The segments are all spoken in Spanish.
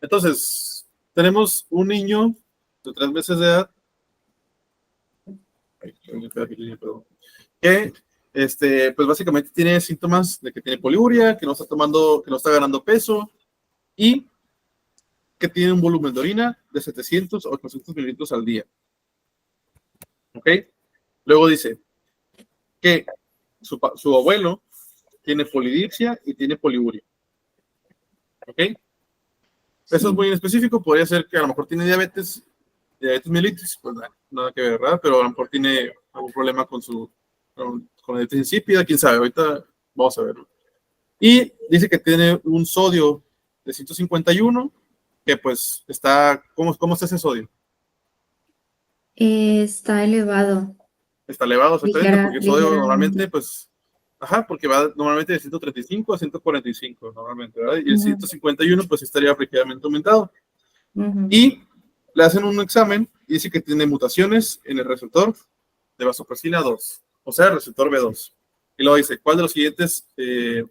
Entonces, tenemos un niño de 3 meses de edad que pues básicamente tiene síntomas de que tiene poliuria, que no está ganando peso y que tiene un volumen de orina de 700 o 800 mililitros al día. ¿Ok? Luego dice que su abuelo tiene polidipsia y tiene poliuria. ¿Ok? Eso es muy específico, podría ser que a lo mejor tiene diabetes mellitus, pues nada que ver, ¿verdad? Pero a lo mejor tiene algún problema con la diabetes insípida, quién sabe, ahorita vamos a verlo. Y dice que tiene un sodio de 151, que pues está, ¿cómo está ese sodio? Está elevado. Está elevado, exactamente, porque el sodio Ligeramente. normalmente, pues, porque va normalmente de 135 a 145, normalmente, ¿verdad? Y el 151, pues, estaría ligeramente aumentado. Y le hacen un examen y dice que tiene mutaciones en el receptor de vasopresina 2, o sea, el receptor B2. Y luego dice, ¿cuál de los siguientes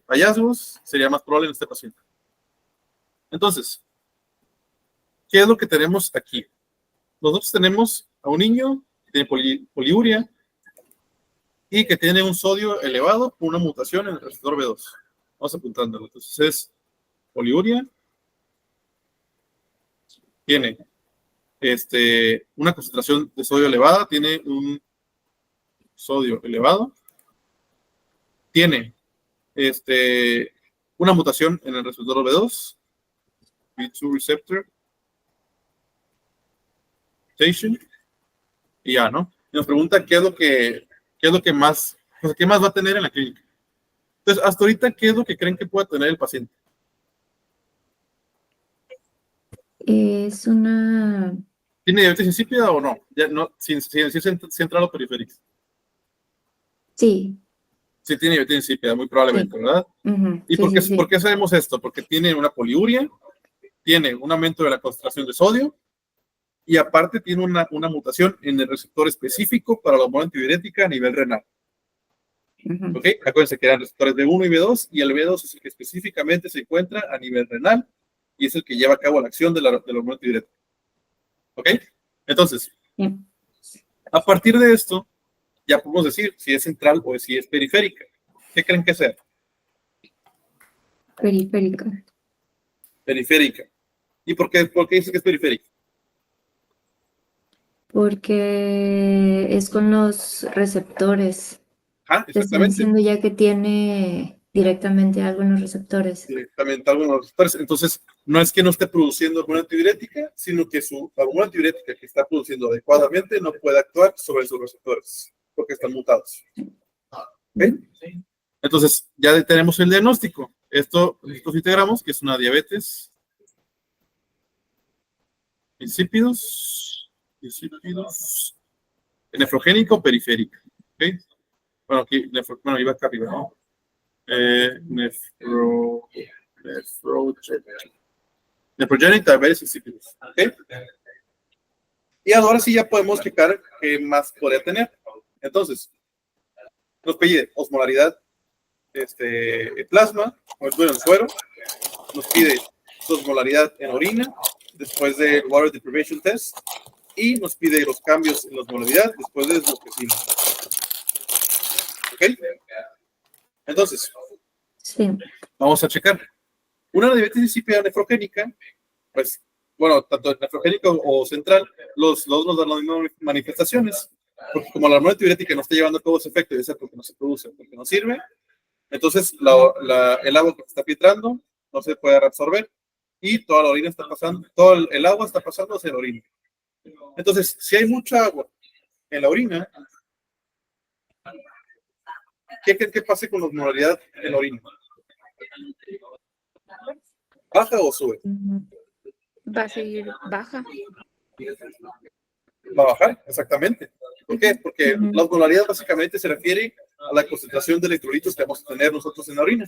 hallazgos sería más probable en este paciente? Entonces, ¿qué es lo que tenemos aquí? Nosotros tenemos a un niño que tiene poliuria y que tiene un sodio elevado por una mutación en el receptor B2. Vamos apuntándolo. Entonces es poliuria, tiene una concentración de sodio elevada, tiene un sodio elevado, tiene una mutación en el receptor B2, B2 receptor mutation, y ya, ¿no? Y nos pregunta qué es lo que más, o sea, qué más va a tener en la clínica. Entonces, hasta ahorita, ¿qué es lo que creen que pueda tener el paciente? Es una... ¿Tiene diabetes insípida o no? Ya no, sin central o periférica. Sí, Sí tiene diabetes insípida, muy probablemente, sí. ¿verdad? ¿Y Sí, sí, por sí. qué sabemos esto? Porque tiene una poliuria, tiene un aumento de la concentración de sodio y aparte tiene una mutación en el receptor específico para la hormona antidiurética a nivel renal. ¿Ok? Acuérdense que eran receptores B1 y B2 y el B2 es el que específicamente se encuentra a nivel renal y es el que lleva a cabo la acción de la hormona antidiurética. ¿Ok? Entonces, Sí. a partir de esto, ya podemos decir si es central o si es periférica. ¿Qué creen que sea? Periférica. Periférica. ¿Y por qué dice que es periférica? Porque es con los receptores. Te están Exactamente. diciendo ya que tiene directamente algo en los receptores. Directamente algo en los receptores. Entonces, no es que no esté produciendo hormona antidiurética, sino que su hormona antidiurética que está produciendo adecuadamente no puede actuar sobre sus receptores, porque están mutados. ¿Okay? Entonces, ya tenemos el diagnóstico. Nosotros integramos que es una diabetes insípidos, nefrogénica o periférica. ¿Okay? Bueno, aquí, iba acá arriba, ¿no? Nephrogenic diabetes insipidus. ¿Okay? Y ahora sí ya podemos checar qué más podría tener. Entonces, nos pide osmolaridad en plasma, o en suero, nos pide osmolaridad en orina, después del water deprivation test, y nos pide los cambios en la osmolaridad después de desbloquecina. ¿Ok? Entonces, Sí. vamos a checar. Una diabetes insípida nefrogénica, pues, bueno, tanto nefrogénica o central, los dos nos dan las mismas manifestaciones, porque como la hormona antidiurética no está llevando a cabo ese efecto, ya sea porque no se produce, porque no sirve, entonces el agua que está filtrando no se puede reabsorber y toda la orina está pasando, todo el agua está pasando hacia la orina. Entonces, si hay mucha agua en la orina, ¿qué creen que pase con la osmolaridad en la orina? ¿Baja o sube? Va a seguir baja. Va a bajar, exactamente. ¿Por qué? Porque la osmolaridad básicamente se refiere a la concentración de electrolitos que vamos a tener nosotros en la orina.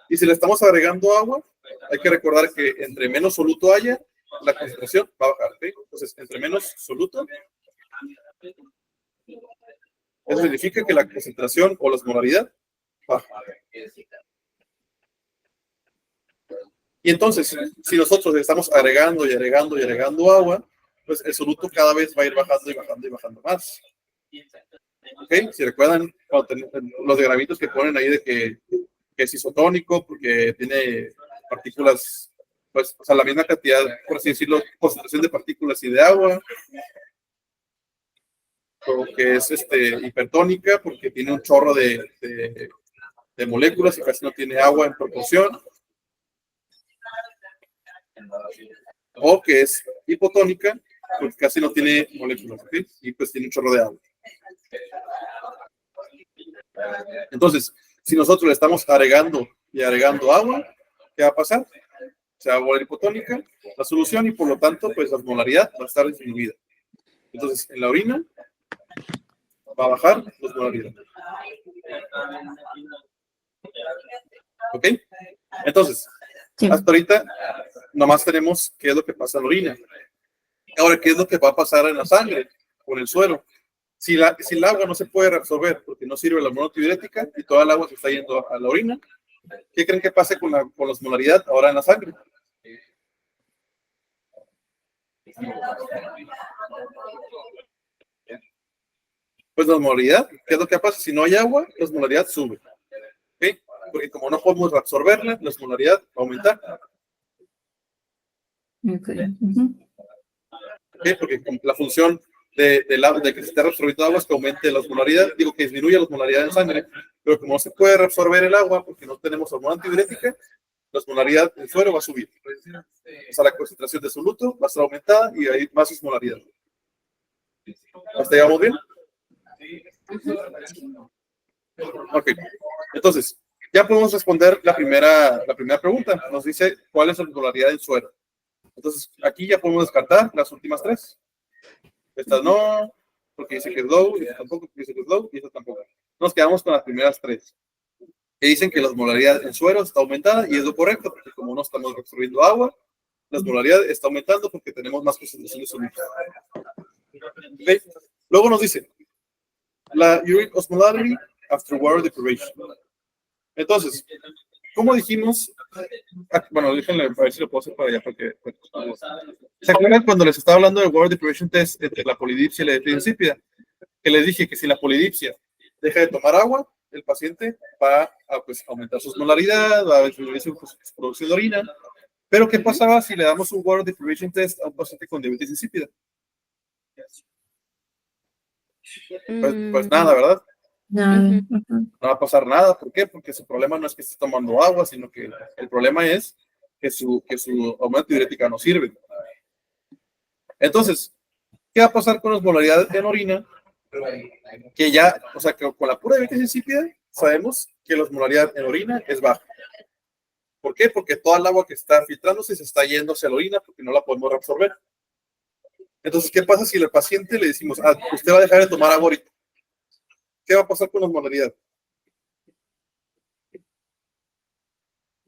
Y si le estamos agregando agua, hay que recordar que entre menos soluto haya, la concentración va a bajar. ¿Sí? Entonces, entre menos soluto, eso significa que la concentración o la osmolaridad baja. Y entonces, si nosotros estamos agregando y agregando y agregando agua, pues el soluto cada vez va a ir bajando y bajando y bajando más. ¿Ok? Si recuerdan los diagramitos que ponen ahí de que es isotónico porque tiene partículas, pues, o sea, la misma cantidad, por así decirlo, concentración de partículas y de agua, o que es hipertónica porque tiene un chorro de moléculas y casi no tiene agua en proporción, o que es hipotónica porque casi no tiene moléculas, ¿sí? Y pues tiene un chorro de agua. Entonces, si nosotros le estamos agregando y agregando agua, ¿qué va a pasar? Se va a volver hipotónica la solución y por lo tanto, pues la osmolaridad va a estar disminuida. Entonces, en la orina va a bajar la osmolaridad. ¿Ok? Entonces, Sí. hasta ahorita, nomás tenemos qué es lo que pasa en la orina. Ahora, ¿qué es lo que va a pasar en la sangre con el suero? Si el agua no se puede reabsorber porque no sirve la monotidiurética y toda el agua se está yendo a la orina, ¿qué creen que pase con la osmolaridad ahora en la sangre? Pues la osmolaridad, ¿qué es lo que pasa? Si no hay agua, la osmolaridad sube. ¿Okay? Porque como no podemos reabsorberla, la osmolaridad va a aumentar. Okay. Ujú. ¿Okay? Porque la función de que se esté reabsorbiendo agua es que aumente la osmolaridad, digo que disminuya la osmolaridad en sangre, pero como no se puede reabsorber el agua porque no tenemos hormona antidiurética, la osmolaridad del suero va a subir. O sea, la concentración de soluto va a estar aumentada y hay más osmolaridad. ¿Hasta ahí vamos bien? Ok. Entonces, ya podemos responder la primera pregunta. Nos dice cuál es la osmolaridad del suero. Entonces, aquí ya podemos descartar las últimas tres. Estas no, porque dice que es low, y esta tampoco, porque dice que es low, y esta tampoco. Nos quedamos con las primeras tres, que dicen que la osmolaridad en suero está aumentada, y es lo correcto, porque como no estamos absorbiendo agua, la osmolaridad está aumentando porque tenemos más concentración de soluto. ¿Okay? Luego nos dice, la uric osmolarity after water deprivation. Entonces, ¿cómo dijimos? Bueno, déjenme a ver si lo puedo hacer para allá. ¿Se acuerdan cuando les estaba hablando del water deprivation test entre la polidipsia y la diabetes insípida? Que les dije que si la polidipsia deja de tomar agua, el paciente va a pues, aumentar su osmolaridad, va a disminuir su producción de orina. Pero ¿qué pasaba si le damos un water deprivation test a un paciente con diabetes insípida? Pues nada, ¿verdad? No. Ujú. Ujú. No va a pasar nada. ¿Por qué? Porque su problema no es que esté tomando agua, sino que el problema es que su hormona antidiurética no sirve. Entonces, ¿qué va a pasar con la osmolaridad en orina? Que ya, o sea, que con la pura diabetes insípida sabemos que la osmolaridad en orina es baja. ¿Por qué? Porque toda el agua que está filtrándose se está yendo hacia la orina porque no la podemos reabsorber. Entonces, ¿qué pasa si al paciente le decimos, usted va a dejar de tomar agua ahorita? ¿Qué va a pasar con la osmolaridad?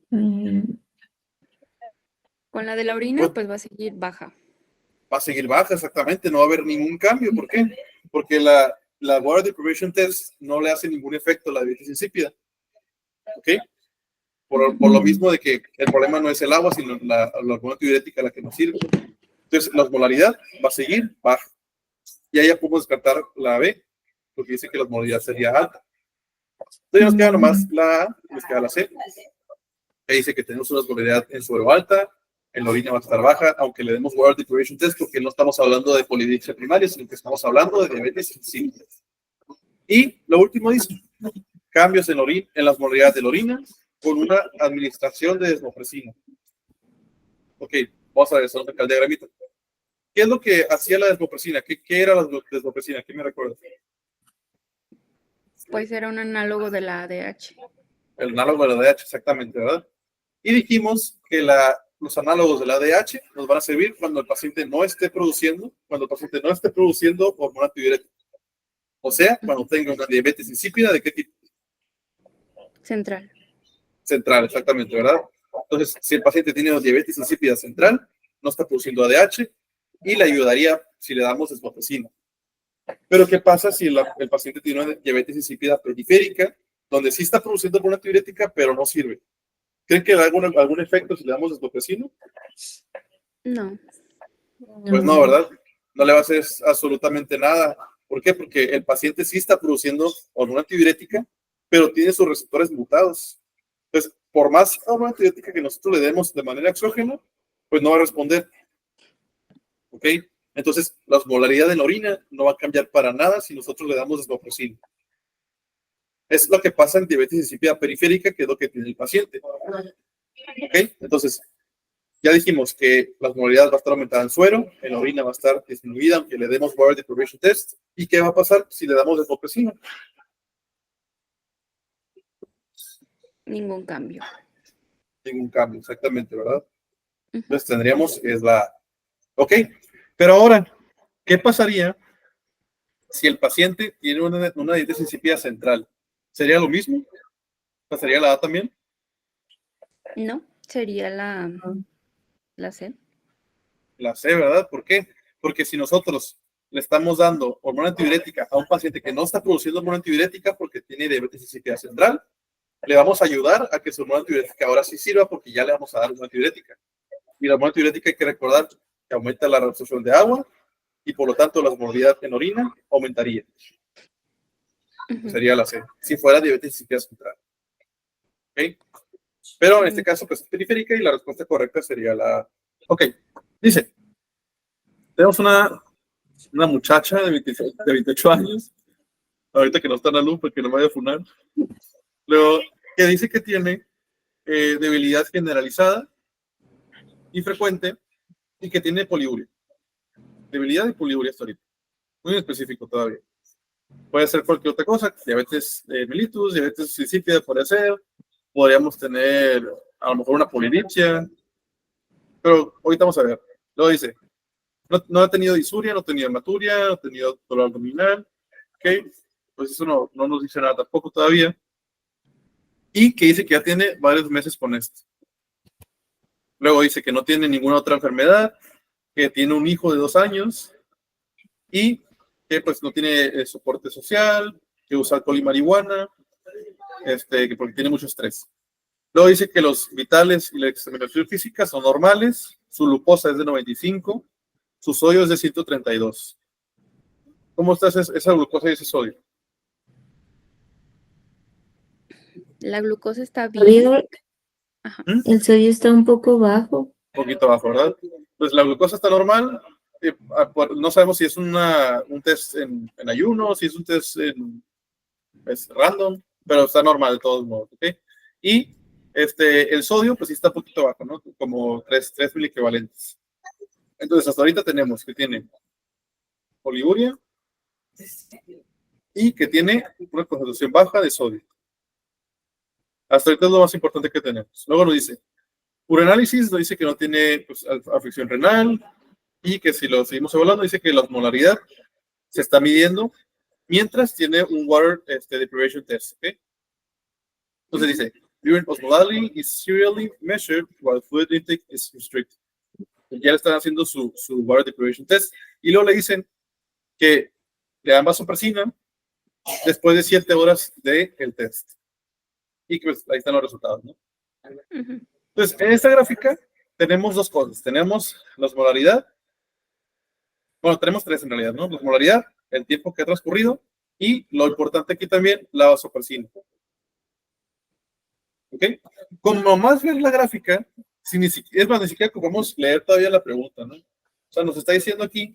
Mm, Con la de la orina, pues va a seguir baja. Va a seguir baja, exactamente, no va a haber ningún cambio. ¿Por qué? Porque la water deprivation test no le hace ningún efecto a la diabetes insípida. ¿Ok? Por lo mismo de que el problema no es el agua, sino la hormona antidiurética la que nos sirve. Entonces, la osmolaridad va a seguir baja. Y ahí ya podemos descartar la B, porque dice que la osmolaridad sería alta. Entonces, nos queda nomás la A, nos queda la C. Que dice que tenemos una osmolaridad en suero alta, en la orina va a estar baja, aunque le demos water deprivation test, porque no estamos hablando de polidipsia primaria, sino que estamos hablando de diabetes insípida. Y lo último dice, cambios en la osmolaridad de la orina con una administración de desmopresina. Ok, vamos a ver eso acá el diagramita. ¿Qué es lo que hacía la desmopresina? ¿Qué era la desmopresina? ¿Qué me recuerda? Pues era un análogo de la ADH. El análogo de la ADH, exactamente, ¿verdad? Y dijimos que los análogos de la ADH nos van a servir cuando el paciente no esté produciendo, hormona antidiurética. O sea, cuando tenga una diabetes insípida, ¿de qué tipo? Central. Central, exactamente, ¿verdad? Entonces, si el paciente tiene una diabetes insípida central, no está produciendo ADH y le ayudaría si le damos desmopresina. Pero ¿qué pasa si el paciente tiene una diabetes insípida periférica, donde sí está produciendo hormona antidiurética, pero no sirve? ¿Creen que da algún efecto si le damos desmopresina? No. Pues no, ¿verdad? No le va a hacer absolutamente nada. ¿Por qué? Porque el paciente sí está produciendo hormona antidiurética, pero tiene sus receptores mutados. Entonces, por más hormona antidiurética que nosotros le demos de manera exógena, pues no va a responder. ¿Ok? Entonces, la osmolaridad en la orina no va a cambiar para nada si nosotros le damos desmopresina. Es lo que pasa en diabetes insípida periférica, que es lo que tiene el paciente. ¿Ok? Entonces, ya dijimos que la osmolaridad va a estar aumentada en suero, en la orina va a estar disminuida, aunque le demos water deprivation test. ¿Y qué va a pasar si le damos desmopresina? Ningún cambio. Ningún cambio, exactamente, ¿verdad? Ujú. Entonces tendríamos, es la... Ok, pero ahora, ¿qué pasaría si el paciente tiene una diabetes insípida central? ¿Sería lo mismo? ¿Pasaría la A también? No, sería la C. La C, ¿verdad? ¿Por qué? Porque si nosotros le estamos dando hormona antidiurética a un paciente que no está produciendo hormona antidiurética porque tiene diabetes insípida central, le vamos a ayudar a que su hormona antidiurética ahora sí sirva porque ya le vamos a dar hormona antidiurética. Y la hormona antidiurética hay que recordar que aumenta la reabsorción de agua y por lo tanto la osmolaridad en orina aumentaría. Ujú. Sería la C, si fuera diabetes insípida central. ¿Ok? Pero en este caso pues es periférica y la respuesta correcta sería la A. Ok, dice, tenemos una muchacha de 28 años, ahorita que no está en la luz porque no me vaya a funar, luego que dice que tiene debilidad generalizada y frecuente y que tiene poliuria. Debilidad y poliuria hasta ahorita. Muy específico todavía. Puede ser cualquier otra cosa, diabetes mellitus, diabetes insípida puede ser, podríamos tener a lo mejor una polidipsia, pero ahorita vamos a ver. Luego dice, no ha tenido disuria, no ha tenido hematuria, no ha tenido dolor abdominal, ¿ok? Pues eso no nos dice nada tampoco todavía. Y que dice que ya tiene varios meses con esto. Luego dice que no tiene ninguna otra enfermedad, que tiene un hijo de 2 años y que pues no tiene soporte social, que usa alcohol y marihuana, que porque tiene mucho estrés. Luego dice que los vitales y la examinación física son normales, su glucosa es de 95, su sodio es de 132. ¿Cómo está esa glucosa y ese sodio? La glucosa está bien. Ajá. El sodio está un poco bajo. Un poquito bajo, ¿verdad? Pues la glucosa está normal. No sabemos si es un test en ayuno, si es un test random, pero está normal de todos modos, ¿ok? Y el sodio, pues sí está un poquito bajo, ¿no? Como 3 miliequivalentes. Entonces, hasta ahorita tenemos que tiene poliuria y que tiene una concentración baja de sodio. Hasta ahorita es lo más importante que tenemos. Luego nos dice, uranálisis nos dice que no tiene pues, afección renal y que si lo seguimos evaluando, dice que la osmolaridad se está midiendo mientras tiene un water deprivation test, ¿ok? Entonces dice, urine osmolality is serially measured while fluid intake is restricted. Ya le están haciendo su water deprivation test y luego le dicen que le dan vasopresina después de 7 horas del test. Y que pues, ahí están los resultados, ¿no? Ujú. Entonces, en esta gráfica tenemos 2 cosas. Tenemos la osmolaridad. Bueno, tenemos 3 en realidad, ¿no? La osmolaridad, el tiempo que ha transcurrido y lo importante aquí también, la vasopresina. ¿Ok? Como más ver la gráfica, es más, ni siquiera podemos leer todavía la pregunta, ¿no? O sea, nos está diciendo aquí,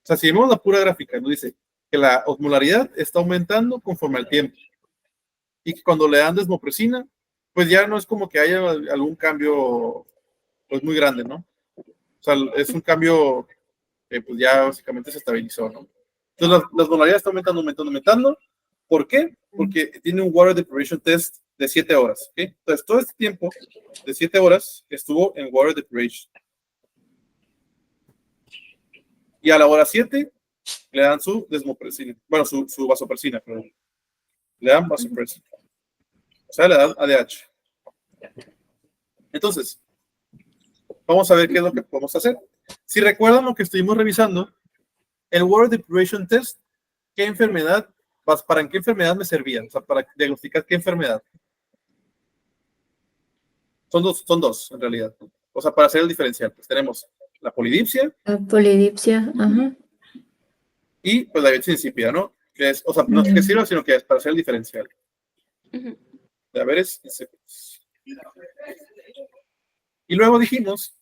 o sea, si vemos la pura gráfica, nos dice que la osmolaridad está aumentando conforme al tiempo y que cuando le dan desmopresina, pues ya no es como que haya algún cambio, pues muy grande, ¿no? O sea, es un cambio que pues ya básicamente se estabilizó, ¿no? Entonces, la osmolaridad está aumentando. ¿Por qué? Porque tiene un water deprivation test de 7 horas, ¿ok? Entonces, todo este tiempo de 7 horas estuvo en water deprivation. Y a la hora 7 le dan su desmopresina, bueno, su vasopresina, perdón. Le dan vasopresina. O sea, le dan ADH. Entonces, vamos a ver qué es lo que podemos hacer. Si recuerdan lo que estuvimos revisando, el water deprivation test, ¿para qué enfermedad me servía? O sea, para diagnosticar qué enfermedad. Son dos en realidad. O sea, para hacer el diferencial, pues tenemos la polidipsia La polidipsia, ajá. y pues la diabetes insípida, ¿no? Que es, o sea, no es que sirva, sino que es para hacer el diferencial. Ujú. Diabetes insípidos. Y luego dijimos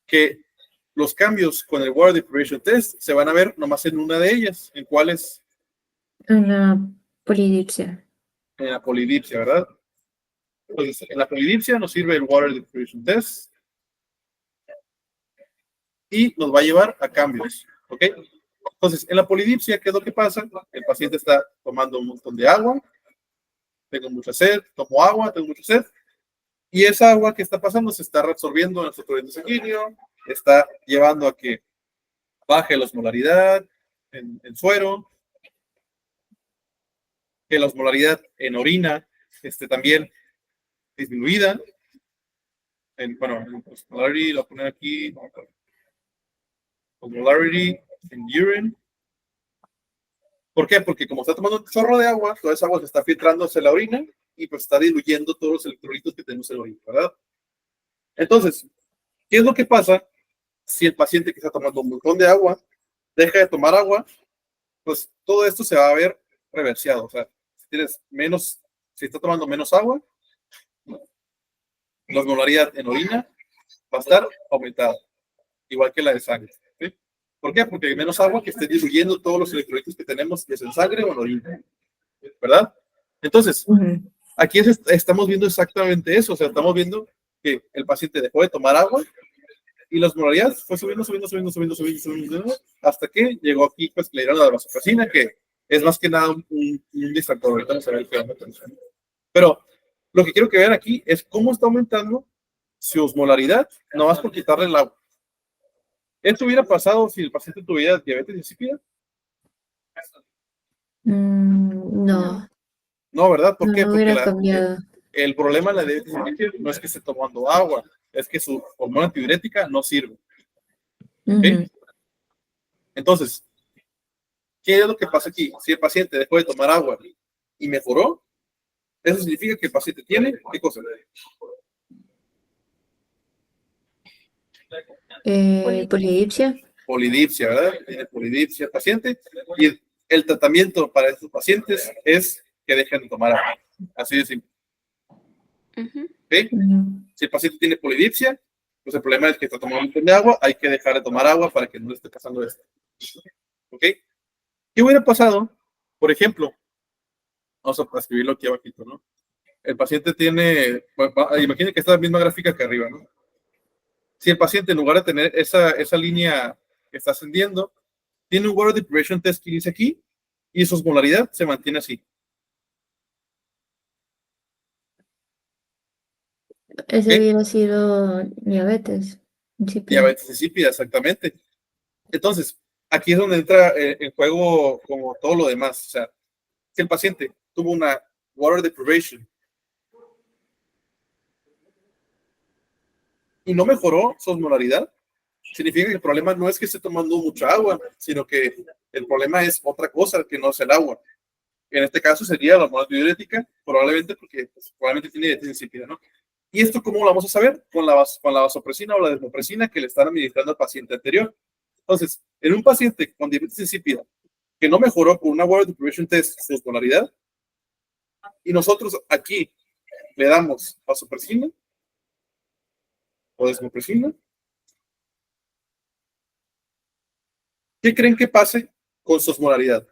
que los cambios con el Water Deprivation Test se van a ver nomás en una de ellas. ¿En cuál es? En la polidipsia. En la polidipsia, ¿verdad? Entonces, en la polidipsia nos sirve el Water Deprivation Test y nos va a llevar a cambios, ¿ok? Entonces, en la polidipsia, ¿qué es lo que pasa? El paciente está tomando un montón de agua, tengo mucha sed, tomo agua, tengo mucha sed, y esa agua que está pasando se está reabsorbiendo en nuestro torrente sanguíneo, está llevando a que baje la osmolaridad en suero, que la osmolaridad en orina esté también disminuida. Bueno, osmolarity, lo voy a poner aquí, osmolarity en urine. ¿Por qué? Porque como está tomando un chorro de agua, toda esa agua se está filtrando hacia la orina y pues está diluyendo todos los electrolitos que tenemos en la orina, ¿verdad? Entonces, ¿qué es lo que pasa si el paciente que está tomando un montón de agua deja de tomar agua? Pues todo esto se va a ver reversiado. O sea, si está tomando menos agua, la osmolaridad en orina va a estar aumentada, igual que la de sangre. ¿Sí? ¿Por qué? Porque hay menos agua que esté diluyendo todos los electrolitos que tenemos, ya sea en sangre o en orina, ¿verdad? Entonces, aquí estamos viendo exactamente eso. O sea, estamos viendo que el paciente dejó de tomar agua y la osmolaridad fue subiendo, hasta que llegó aquí, pues, que le dieron la vasopresina, que es más que nada un distractor. Ahorita vamos a ver qué onda. Pero lo que quiero que vean aquí es cómo está aumentando su osmolaridad, no más por quitarle el agua. ¿Esto hubiera pasado si el paciente tuviera diabetes insípida? No, No, ¿verdad? ¿Por qué? no Porque hubiera cambiado. el problema de la diabetes insípida no es que esté tomando agua, es que su hormona antidiurética no sirve. ¿Okay? Entonces, ¿qué es lo que pasa aquí? Si el paciente dejó de tomar agua y mejoró, eso significa que el paciente tiene, ¿qué cosa? Polidipsia. Polidipsia, ¿verdad? Tiene polidipsia el paciente y el tratamiento para estos pacientes es que dejen de tomar agua. Así de simple. ¿Okay? Si el paciente tiene polidipsia, pues el problema es que está tomando un montón de agua, hay que dejar de tomar agua para que no le esté pasando esto. ¿Ok? ¿Qué hubiera pasado? Por ejemplo, vamos a escribirlo aquí abajito, ¿no? El paciente tiene, bueno, imaginen que está la misma gráfica que arriba, ¿no? Si el paciente, en lugar de tener esa línea que está ascendiendo, tiene un Water Deprivation Test que inicia aquí y su osmolaridad se mantiene así. Ese ¿Ok? hubiera sido diabetes insípida. Diabetes insípida, exactamente. Entonces, aquí es donde entra en juego como todo lo demás. O sea, si el paciente tuvo una Water Deprivation y no mejoró su osmolaridad, significa que el problema no es que esté tomando mucha agua, sino que el problema es otra cosa que no es el agua. En este caso sería la hormona antidiurética, probablemente porque pues, probablemente tiene diabetes insípida, ¿no? ¿Y esto cómo lo vamos a saber? Con la vasopresina o la desmopresina que le están administrando al paciente anterior. Entonces, en un paciente con diabetes insípida que no mejoró con una Water Deprivation Test su osmolaridad, y nosotros aquí le damos vasopresina o desmopresina, ¿qué creen que pase con su osmolaridad?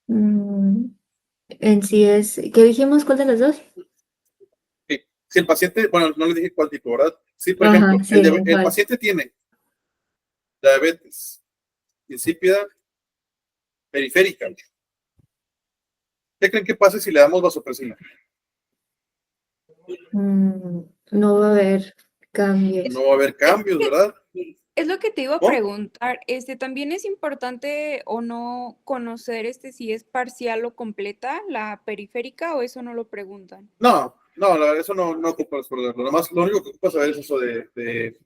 En sí es, ¿qué dijimos? ¿Cuál de las dos? Okay. Si el paciente, bueno, no le dije cuál tipo, ¿verdad? Sí, por Ajá, ejemplo, sí, el igual. paciente tiene diabetes insípida periférica. ¿Qué creen que pase si le damos vasopresina? No va a haber cambios. No va a haber cambios, ¿verdad? Es lo que te iba a ¿Oh? preguntar. También es importante o no conocer si es parcial o completa la periférica o eso no lo preguntan. No, la verdad, eso no ocupas resolverlo. Nomás lo único que ocupas saber es eso de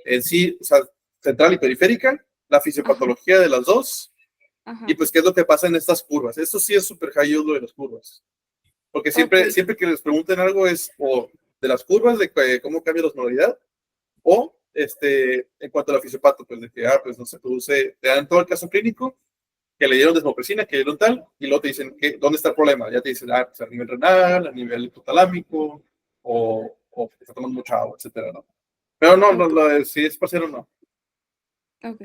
en sí, o sea, central y periférica, la fisiopatología de las dos, Ajá. y pues qué es lo que pasa en estas curvas. Esto sí es súper high yield lo de las curvas. Porque siempre, Ok. siempre que les pregunten algo es o de las curvas, de cómo cambia la osmolaridad, o en cuanto al fisiopato, pues de que, pues no se produce, te dan todo el caso clínico, que le dieron desmopresina, que le dieron tal, y luego te dicen, ¿dónde está el problema? Ya te dicen, pues a nivel renal, a nivel hipotalámico, o está tomando mucha agua, etcétera, ¿no? Pero no, Ok. si es parcial o no. Ok.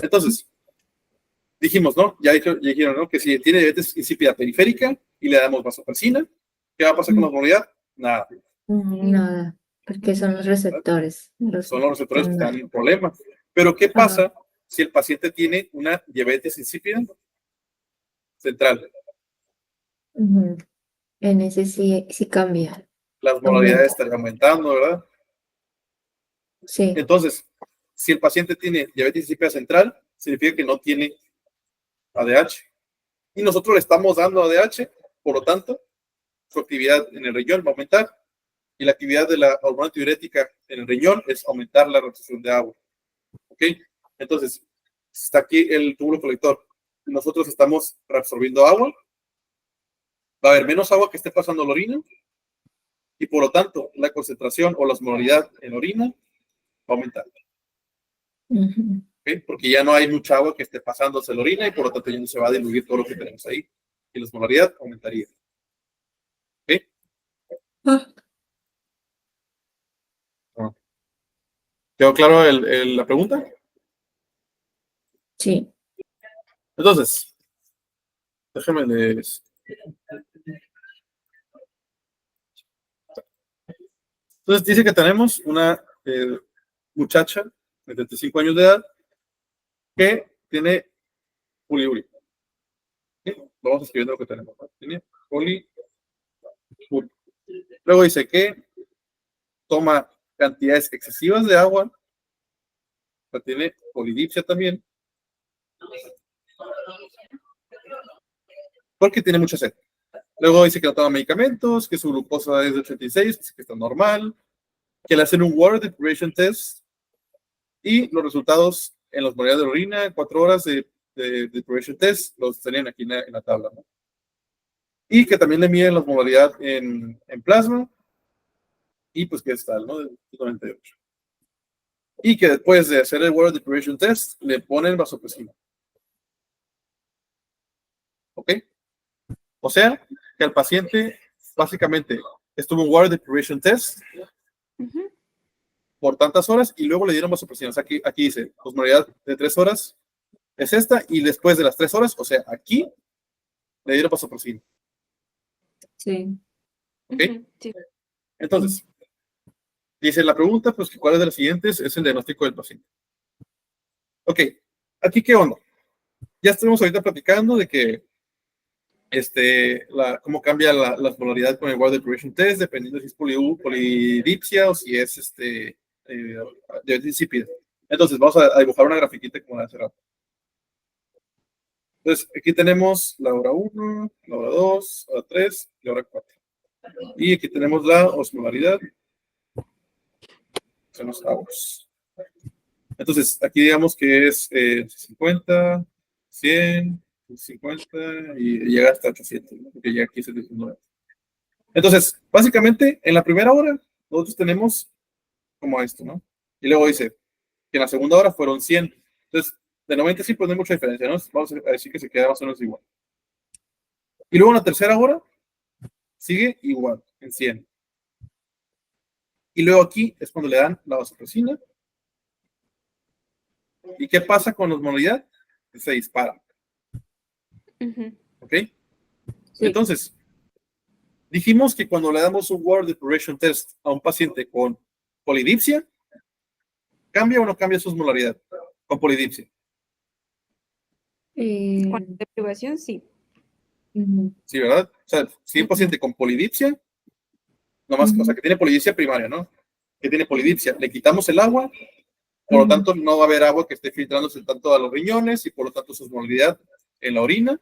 Entonces, dijimos, ¿no? Ya dijeron, ¿no? Que si tiene diabetes insípida periférica y le damos vasopresina, ¿qué va a pasar con la osmolaridad? Nada. Nada, porque son los receptores los Son que los receptores que están están mal. en problema. Pero ¿qué Ajá. pasa si el paciente tiene una diabetes insípida central? Ujú. En ese sí cambia, Las osmolaridades aumenta. estarían aumentando, ¿verdad? Sí. Entonces, si el paciente tiene diabetes insípida central, significa que no tiene ADH. Y nosotros le estamos dando ADH, por lo tanto, su actividad en el riñón va a aumentar. Y la actividad de la hormona antidiurética en el riñón es aumentar la retención de agua. ¿Ok? Entonces, está aquí el túbulo colector. Nosotros estamos reabsorbiendo agua. Va a haber menos agua que esté pasando a la orina. Y por lo tanto, la concentración o la osmolaridad en la orina va a aumentar. Ujú. ¿Okay? Porque ya no hay mucha agua que esté pasándose la orina y por lo tanto ya no se va a diluir todo lo que tenemos ahí. Y la osmolaridad aumentaría. ¿Okay? Ah, ¿Quedó claro la pregunta? sí. Entonces, déjenme les... Entonces dice que tenemos una muchacha de 35 años de edad que tiene poliuria. ¿Sí? Vamos escribiendo lo que tenemos. Tiene poliuria. Luego dice que toma cantidades excesivas de agua. Tiene polidipsia también. Porque tiene mucha sed. Luego dice que no toma medicamentos, que su glucosa es de 86, que está normal, que le hacen un water deprivation test y los resultados en los moléculas de orina, 4 horas de deprivation test, los tenían aquí en la tabla, ¿no? Y que también le miden la osmolaridad en plasma y pues que es tal, ¿no? De 98. Y que después de hacer el water deprivation test, le ponen vasopresina. ¿Ok? O sea, que al paciente básicamente estuvo en water deprivation test Ujú. por tantas horas y luego le dieron vasopresina. O sea, aquí dice osmolaridad de 3 horas es esta y después de las 3 horas, o sea, aquí le dieron vasopresina. Sí. ¿Ok? Ujú. Sí. Entonces, dice la pregunta, pues, ¿cuál de las siguientes es el diagnóstico del paciente? Ok, aquí qué onda. Ya estuvimos ahorita platicando de que cómo cambia la osmolaridad con el water deprivation test, dependiendo si es polidipsia o si es diabetes insípida. Entonces, vamos a dibujar una grafiquita como la de hace rato. Entonces, aquí tenemos la hora 1, la hora 2, la hora 3 y la hora 4. Y aquí tenemos la osmolaridad. Son los hours. Entonces, aquí digamos que es 50, 100, 50 y llega hasta 800, ¿no? Porque ya aquí es 709. Entonces, básicamente, en la primera hora, nosotros tenemos como esto, ¿no? Y luego dice que en la segunda hora fueron 100. Entonces, de 90 sí, pues no hay mucha diferencia, ¿no? Vamos a decir que se queda más o menos igual. Y luego en la tercera hora sigue igual, en 100. Y luego aquí es cuando le dan la vasopresina. ¿Y qué pasa con la osmolaridad? Se dispara. Ujú. ¿Ok? Sí. Entonces, dijimos que cuando le damos un water deprivation test a un paciente con polidipsia, ¿cambia o no cambia su osmolaridad con polidipsia? Con Eh, deprivación, sí. ujú, Sí, ¿verdad? O sea, si un ujú, paciente con polidipsia, nomás, o sea, ujú, que tiene polidipsia primaria, ¿no? Que tiene polidipsia, le quitamos el agua, por lo ujú. tanto no va a haber agua que esté filtrándose tanto a los riñones y por lo tanto su osmolaridad en la orina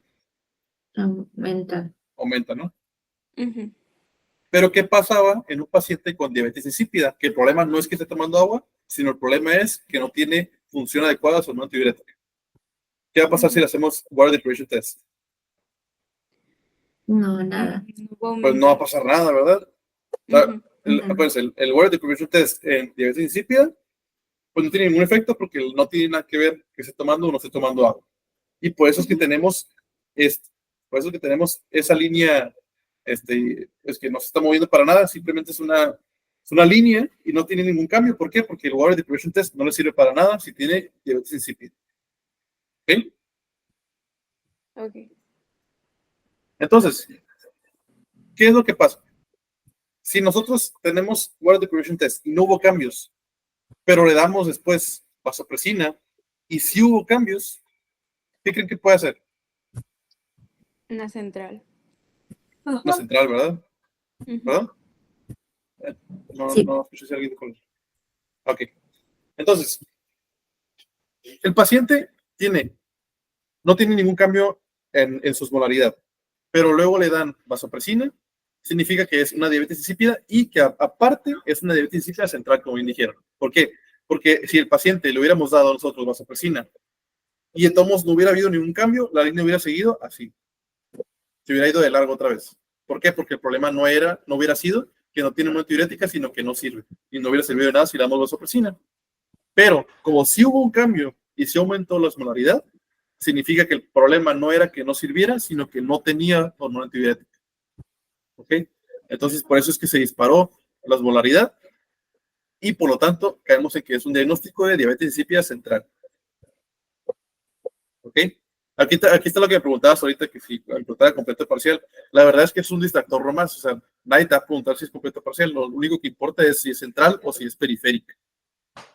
Aumenta. aumenta, ¿no? Ujú. Pero ¿qué pasaba en un paciente con diabetes insípida? Que el problema no es que esté tomando agua, sino el problema es que no tiene función adecuada su hormona antidiurética. ¿Qué va a pasar si le hacemos water deprivation test? No, nada. No va a pues no va a aumentar. pasar nada, ¿verdad? Ujú. El water deprivation test en diabetes insípida, pues no tiene ningún efecto porque no tiene nada que ver que esté tomando o no esté tomando agua. Y por eso es que Ujú. tenemos, por eso que tenemos esa línea, es que no se está moviendo para nada, simplemente es una línea y no tiene ningún cambio. ¿Por qué? Porque el water deprivation test no le sirve para nada si tiene diabetes insípida. ¿Ok? Ok. Entonces, ¿qué es lo que pasa? Si nosotros tenemos water deprivation test y no hubo cambios, pero le damos después vasopresina y si hubo cambios, ¿qué creen que puede hacer? Una central. Una central, ¿verdad? Ujú. ¿Verdad? No, Sí, no escuché si alguien dijo. Ok. Entonces, el paciente no tiene ningún cambio en su osmolaridad, pero luego le dan vasopresina, significa que es una diabetes insípida y que aparte es una diabetes insípida central, como bien dijeron. ¿Por qué? Porque si el paciente le hubiéramos dado a nosotros vasopresina y en tomos no hubiera habido ningún cambio, la línea hubiera seguido así. Se hubiera ido de largo otra vez. ¿Por qué? Porque el problema no hubiera sido que no tiene una antidiurética, sino que no sirve. Y no hubiera servido de nada si le damos vasopresina. Pero como sí hubo un cambio y sí aumentó la osmolaridad, significa que el problema no era que no sirviera, sino que no tenía hormona antidiurética. ¿Ok? Entonces, por eso es que se disparó la osmolaridad y por lo tanto caemos en que es un diagnóstico de diabetes insípida central. ¿Ok? Aquí está lo que me preguntabas ahorita, que si preguntaba completo o parcial. La verdad es que es un distractor nomás, o sea, nadie te va a preguntar si es completo o parcial, lo único que importa es si es central o si es periférica.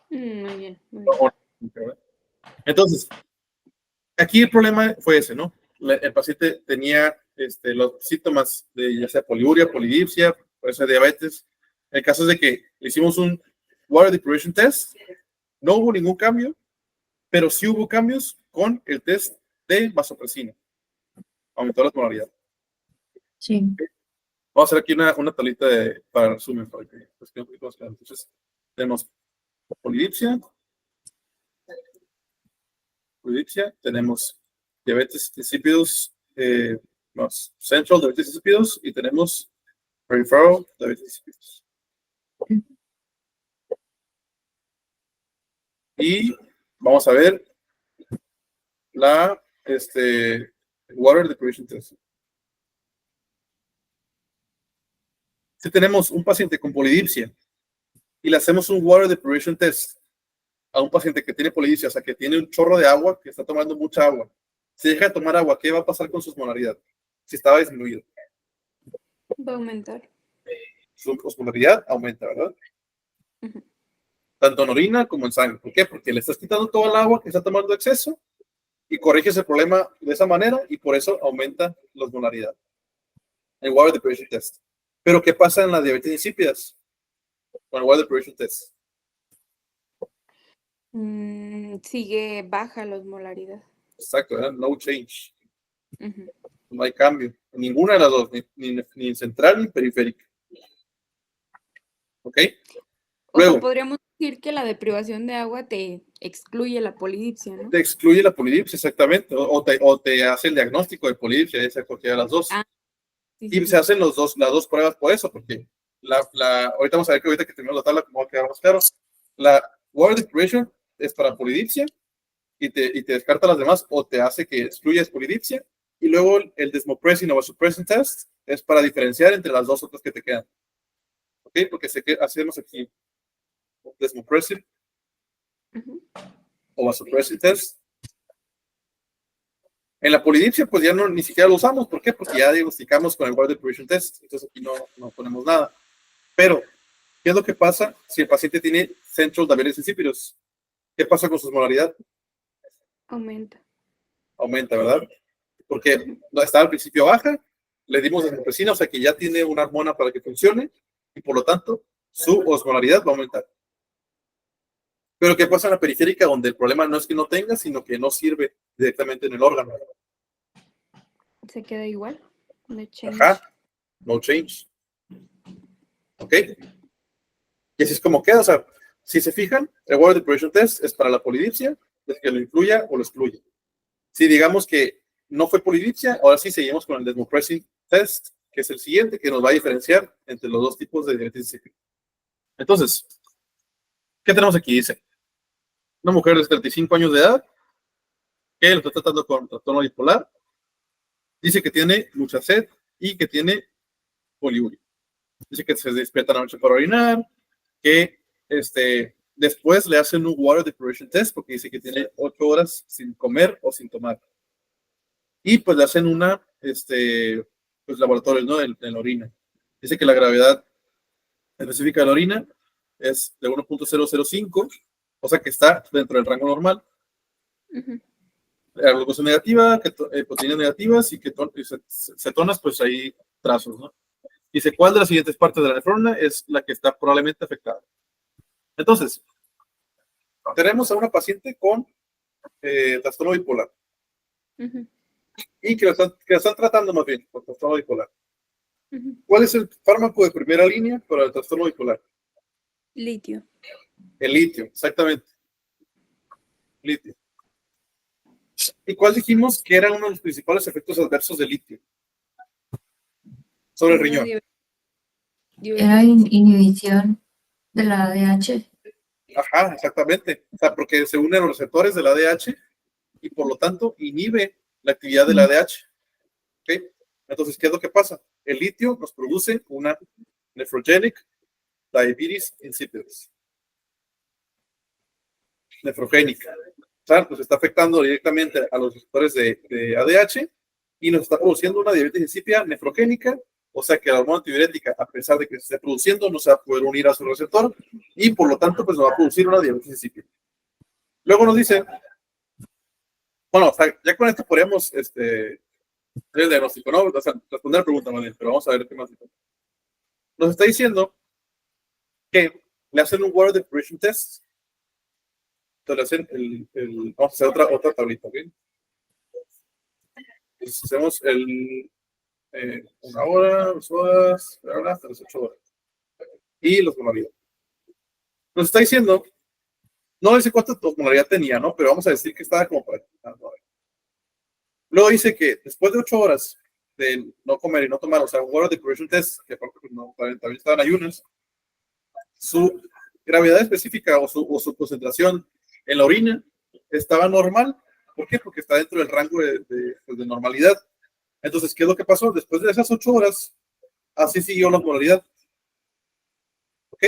Muy bien, muy bien. Entonces, aquí el problema fue ese, ¿no? El paciente tenía los síntomas de ya sea poliuria, polidipsia, puede ser diabetes. El caso es de que le hicimos un water deprivation test, no hubo ningún cambio, pero sí hubo cambios con el test de vasopresina. Aumentó la tonalidad. sí. Vamos a hacer aquí una tablita para resumen, para que pues, quede un poquito más claro. Entonces, tenemos polidipsia, tenemos diabetes insípidos, central diabetes insípidos y tenemos peripheral diabetes insípidos. Y vamos a ver la water deprivation test. Si tenemos un paciente con polidipsia y le hacemos un water deprivation test a un paciente que tiene polidipsia, o sea, que tiene un chorro de agua, que está tomando mucha agua, si deja de tomar agua, ¿qué va a pasar con su osmolaridad? Si estaba disminuido. Va a aumentar. Su osmolaridad aumenta, ¿verdad? Ujú. Tanto en orina como en sangre. ¿Por qué? Porque le estás quitando toda el agua que está tomando de exceso y corriges el problema de esa manera y por eso aumenta la osmolaridad. El water deprivation test. Pero ¿qué pasa en las diabetes insípidas con el water deprivation test? Sigue baja la osmolaridad. Exacto, ¿verdad? No change. Ujú. No hay cambio. En ninguna de las dos, ni en central ni periférica. ¿Ok? O sea, Luego, podríamos decir que la deprivación de agua te excluye la polidipsia, ¿no? te excluye la polidipsia, exactamente, o te hace el diagnóstico de polidipsia, esa cualquiera de las dos. Ah, sí, Y sí, se sí. hacen las dos pruebas por eso, porque ahorita vamos a ver que ahorita que terminamos la tabla, como va a quedar más claro. La water deprivation es para polidipsia y te descarta las demás o te hace que excluyas polidipsia. Y luego el desmopressin o vasopressin test es para diferenciar entre las dos otras que te quedan. ¿Ok? Porque hacemos aquí desmopressin Ujú. o vasopressin test. En la polidipsia, pues ya ni siquiera lo usamos. ¿Por qué? Porque ya diagnosticamos con el water deprivation test. Entonces aquí no ponemos nada. Pero, ¿qué es lo que pasa si el paciente tiene central diabetes insípidos? ¿Qué pasa con su osmolaridad? Aumenta. Aumenta, ¿verdad? Porque Ujú. estaba al principio baja, le dimos desmopresina, o sea que ya tiene una hormona para que funcione y por lo tanto su osmolaridad va a aumentar. Pero ¿qué pasa en la periférica donde el problema no es que no tenga, sino que no sirve directamente en el órgano? Se queda igual. No change. Ajá, no change. ¿Ok? Y así es como queda. O sea, si se fijan, el water deprivation test es para la polidipsia, es que lo incluya o lo excluya. Si digamos que no fue polidipsia, ahora sí seguimos con el desmopressin test, que es el siguiente, que nos va a diferenciar entre los dos tipos de diabetes insípida. Entonces, ¿qué tenemos aquí? Dice, una mujer de 35 años de edad que lo está tratando con trastorno bipolar. Dice que tiene mucha sed y que tiene poliuria. Dice que se despierta la noche para orinar, que después le hacen un water deprivation test porque dice que tiene 8 horas sin comer o sin tomar. Y pues le hacen pues laboratorio, ¿no? En la orina. Dice que la gravedad específica de la orina es de 1.005, o sea que está dentro del rango normal. La glucosa negativa, proteínas negativas y cetonas, pues hay trazos, ¿no? Dice, ¿cuál de las siguientes partes de la nefrona es la que está probablemente afectada? Entonces, tenemos a una paciente con trastorno bipolar y que la están tratando más bien con trastorno bipolar. ¿Cuál es el fármaco de primera línea para el trastorno bipolar? Litio. El litio, exactamente. Litio. ¿Y cuál dijimos que era uno de los principales efectos adversos del litio sobre el riñón? Era inhibición de la ADH. Ajá, exactamente. O sea, porque se unen los receptores del ADH y por lo tanto inhibe la actividad del ADH. ¿Okay? Entonces, ¿qué es lo que pasa? El litio nos produce una nephrogenic diabetes insipidus. Nefrogénica. O sea, nos está afectando directamente a los receptores de ADH y nos está produciendo una diabetes insípida nefrogénica, o sea que la hormona antidiurética, a pesar de que se esté produciendo, no se va a poder unir a su receptor y por lo tanto pues nos va a producir una diabetes insípida. Luego nos dice, bueno, o sea, ya con esto podríamos el diagnóstico, ¿no? O sea, responder la pregunta, ¿vale? Pero vamos a ver qué más. Nos está diciendo que le hacen un water deprivation test. Entonces le hacen vamos a hacer otra tablita, ¿ok? Entonces hacemos una hora, 2 horas, hasta las 8 horas. Y la osmolaridad. Nos está diciendo, no dice cuánta osmolaridad tenía, ¿no? Pero vamos a decir que estaba como para... Luego dice que después de 8 horas de no comer y no tomar, o sea, un water deprivation test, que aparte pues, no, también estaban ayunas, su gravedad específica o su concentración en la orina estaba normal. ¿Por qué? Porque está dentro del rango de normalidad. Entonces, ¿qué es lo que pasó? Después de esas 8 horas, así siguió la osmolaridad. ¿Ok?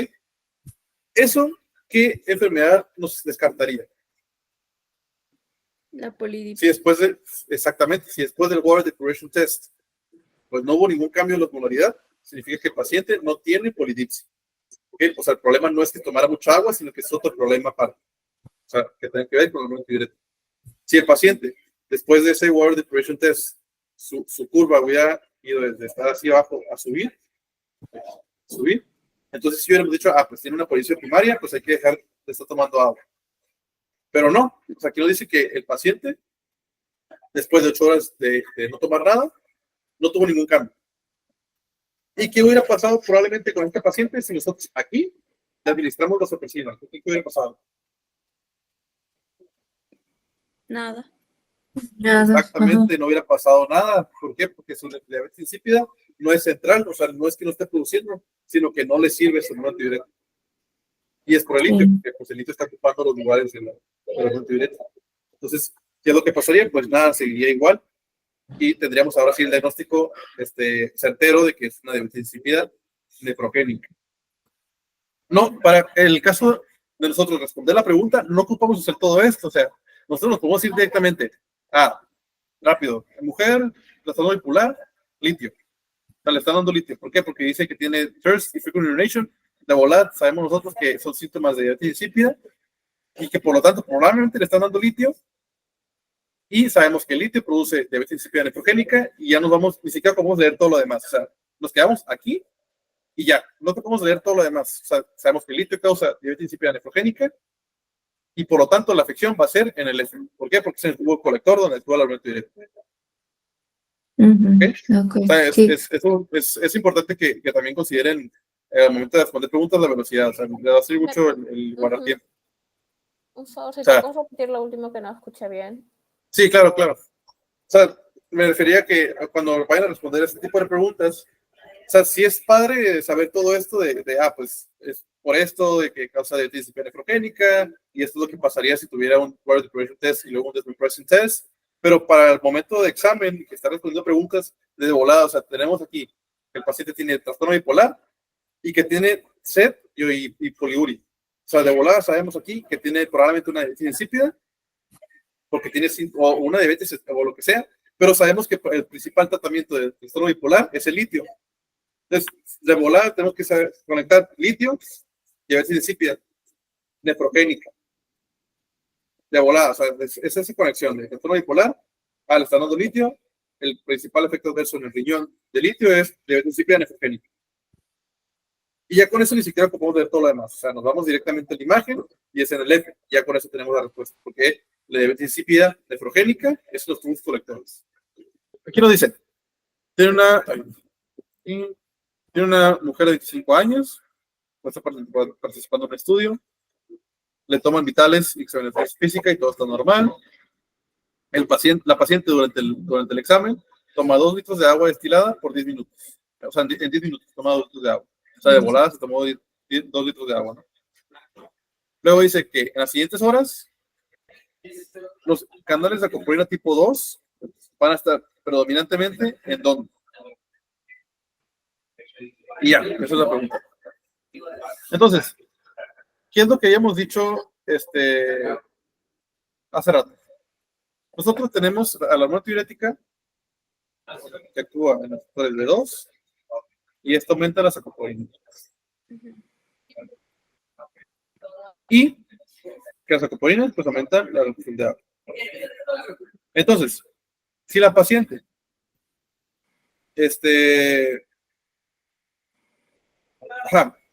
¿Eso qué enfermedad nos descartaría? La polidipsia. Si después exactamente, si después del water deprivation test, pues no hubo ningún cambio en la osmolaridad, significa que el paciente no tiene polidipsia. ¿Okay? O sea, el problema no es que tomara mucha agua, sino que es otro problema aparte. O sea, que tiene que ver con el antidiurético. Si el paciente, después de ese water deprivation test, su curva hubiera ido desde estar así abajo a subir, entonces si hubiéramos dicho, pues tiene una polidipsia primaria, pues hay que dejar de estar tomando agua. Pero no, o sea, aquí nos dice que el paciente, después de 8 horas de no tomar nada, no tuvo ningún cambio. ¿Y qué hubiera pasado probablemente con este paciente si nosotros aquí le administramos la vasopresina? ¿Qué hubiera pasado? Nada. Exactamente, no hubiera pasado nada. ¿Por qué? Porque su diabetes insípida no es central, o sea, no es que no esté produciendo, sino que no le sirve su hormona antidiurética. Y es por el litio, porque pues, el litio está ocupando los lugares de la hormona antidiurética. Entonces, ¿qué es lo que pasaría? Pues nada, seguiría igual y tendríamos ahora sí el diagnóstico certero de que es una diabetes insípida nefrogénica. No, para el caso de nosotros responder la pregunta, no ocupamos hacer todo esto, o sea, nosotros nos podemos ir directamente rápido, mujer, trastorno bipolar, litio. O sea, le están dando litio. ¿Por qué? Porque dice que tiene thirst y frequent urination. De volada, sabemos nosotros que son síntomas de diabetes insípida y que por lo tanto probablemente le están dando litio. Y sabemos que el litio produce diabetes insípida nefrogénica y ya nos vamos, ni siquiera podemos leer todo lo demás. O sea, nos quedamos aquí y ya, no podemos leer todo lo demás. O sea, sabemos que el litio causa diabetes insípida nefrogénica y por lo tanto la afección va a ser en el F. ¿Por qué? Porque es en el tubo colector donde actúa la hormona antidiurética. Okay. O sea, Sí. es importante que también consideren al momento de responder preguntas la velocidad. O sea, le va a servir mucho el guardar tiempo. Por favor, si O sea, te puedes repetir lo último que no escuché bien. Sí, claro. O sea, me refería a que cuando vayan a responder este tipo de preguntas, o sea, sí es padre saber todo esto pues es por esto, de que causa de disciplina nefrogénica, y esto es lo que pasaría si tuviera un Water Deprivation Test y luego un Desmembration Test, pero para el momento de examen, que está respondiendo preguntas de volada, o sea, tenemos aquí que el paciente tiene trastorno bipolar y que tiene sed y poliuria. O sea, de volada sabemos aquí que tiene probablemente una diabetes insípida, porque tiene o una diabetes o lo que sea, pero sabemos que el principal tratamiento del trastorno bipolar es el litio. Entonces, de volada tenemos que saber conectar litio, diabetes insípida, nefrogénica. De volada, o sea, es esa conexión de trastorno bipolar al estar dando litio. El principal efecto adverso en el riñón de litio es diabetes insípida, nefrogénica. Y ya con eso ni siquiera podemos ver todo lo demás. O sea, nos vamos directamente a la imagen y es en el F. Ya con eso tenemos la respuesta. Porque la diabetes insípida nefrogénica es los tubos colectores. Aquí nos dice, tiene una mujer de 25 años, está participando en un estudio, le toman vitales y exámenes física y todo está normal. La paciente durante el examen toma 2 litros de agua destilada por 10 minutos. O sea, en 10 minutos toma 2 litros de agua. O sea, de volada se tomó 2 litros de agua, ¿no? Luego dice que en las siguientes horas, los canales de acopolina tipo 2 van a estar predominantemente en dónde. Y ya, esa es la pregunta. Entonces, ¿qué es lo que habíamos dicho hace rato? Nosotros tenemos a la hormona tiroirética que actúa en los receptores B2 y esto aumenta las acopolinas. Y que las acopolinas pues aumentan la reducción de agua. Entonces, si la paciente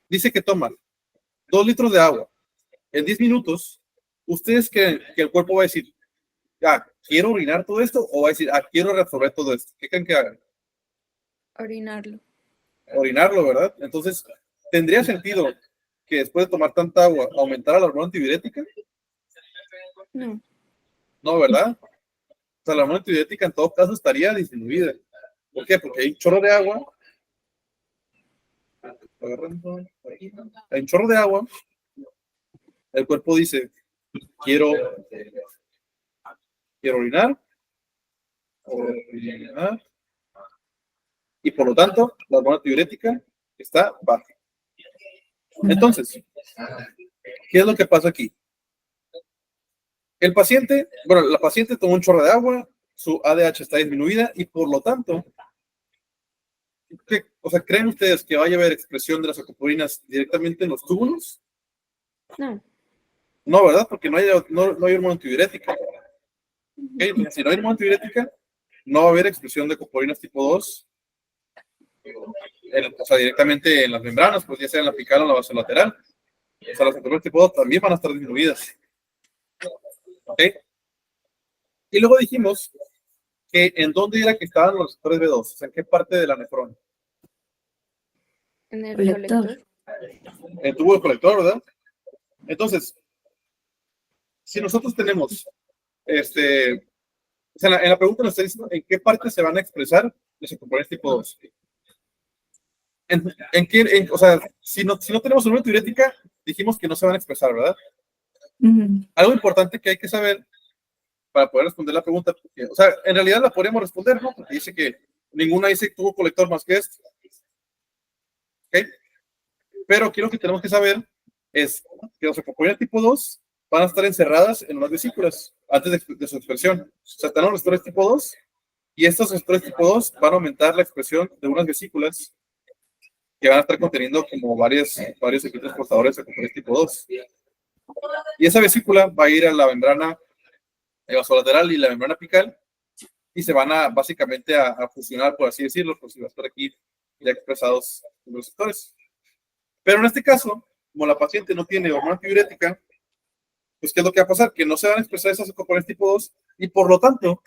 dice que toma 2 litros de agua en 10 minutos, ¿ustedes creen que el cuerpo va a decir, quiero orinar todo esto? ¿O va a decir, quiero reabsorber todo esto? ¿Qué creen que hagan? Orinarlo. Orinarlo, ¿verdad? Entonces, ¿tendría sentido que después de tomar tanta agua aumentara la hormona antidiurética? No. No, ¿verdad? O sea, la hormona antidiurética en todo caso estaría disminuida. ¿Por qué? Porque hay un chorro de agua. Hay un chorro de agua. El cuerpo dice, quiero orinar. Y por lo tanto, la hormona antidiurética está baja. Entonces, ¿qué es lo que pasa aquí? La paciente tomó un chorro de agua, su ADH está disminuida y por lo tanto, ¿creen ustedes que vaya a haber expresión de las acopolinas directamente en los túbulos? No. No, ¿verdad? Porque no hay hormona antidiurética. ¿Okay? Si no hay hormona antidiurética, no va a haber expresión de acopolinas tipo 2, directamente en las membranas, pues ya sea en la apical o en la basolateral. O sea, las acopolinas tipo 2 también van a estar disminuidas. ¿Ok? Y luego dijimos que en dónde era que estaban los receptores B2, o sea, en qué parte de la nefrona. En el Colector. colector. En el tubo colector, ¿verdad? Entonces, si nosotros tenemos, o sea, en la pregunta nos está diciendo en qué parte se van a expresar los acopolinas tipo 2. O sea, si no tenemos hormona antidiurética, dijimos que no se van a expresar, ¿verdad? Algo importante que hay que saber para poder responder la pregunta, porque, o sea, en realidad la podríamos responder, ¿no? Porque dice que ninguna dice tubo colector más que este. ¿Ok? Pero aquí lo que tenemos que saber es que los acopolinas tipo 2 van a estar encerradas en unas vesículas antes de su expresión. O sea, están los receptores tipo 2 y estos receptores tipo 2 van a aumentar la expresión de unas vesículas que van a estar conteniendo como varios secretos portadores de acopolinas tipo 2. Y esa vesícula va a ir a la membrana vasolateral y la membrana apical y se van a básicamente a fusionar, por así decirlo, por si va a estar aquí ya expresados los receptores. Pero en este caso, como la paciente no tiene hormona antidiurética, pues ¿qué es lo que va a pasar? Que no se van a expresar esas acopolinas tipo 2 y por lo tanto,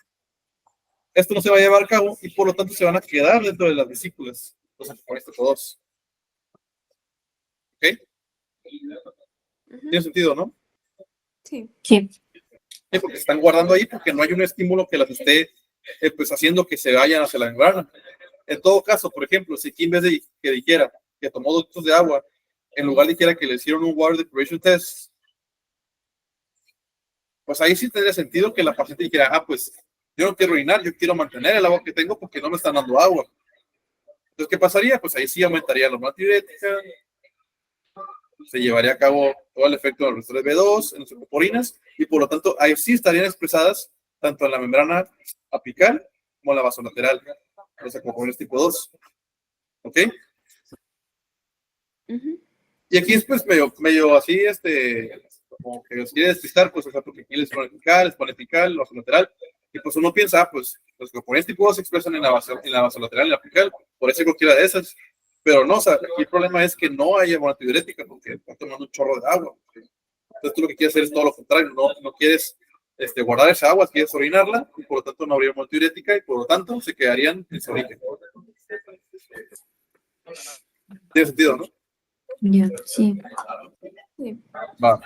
esto no se va a llevar a cabo y por lo tanto se van a quedar dentro de las vesículas, los acopolinas tipo 2. ¿Ok? Tiene sentido, ¿no? Sí. Sí. Sí, porque se están guardando ahí porque no hay un estímulo que las esté pues haciendo que se vayan hacia la membrana. En todo caso, por ejemplo, si aquí en vez de que dijera que tomó 2 litros de agua, en lugar dijera que le hicieron un water deprivation test, pues ahí sí tendría sentido que la paciente dijera, pues yo no quiero orinar, yo quiero mantener el agua que tengo porque no me están dando agua. Entonces, ¿qué pasaría? Pues ahí sí aumentaría la hormona tiurética, se llevaría a cabo todo el efecto de los receptores B2 en las leucoporinas y por lo tanto ahí sí estarían expresadas tanto en la membrana apical como en la vasolateral, los leucoporinas tipo 2. ¿Ok? Y aquí es pues medio así, como que os quiere despistar, pues, o sea, porque aquí les pone epical, vasolateral, y pues uno piensa, pues, los leucoporinas tipo 2 se expresan en la vasolateral y la apical, por eso cualquiera de esas. Pero no, o sea, aquí el problema es que no hay hormona tiurética porque está tomando un chorro de agua. Entonces tú lo que quieres hacer es todo lo contrario, no quieres guardar esa agua, quieres orinarla y por lo tanto no habría hormona tiurética y por lo tanto se quedarían en su origen. Tiene sentido, ¿no? Ya, sí. Sí. Va.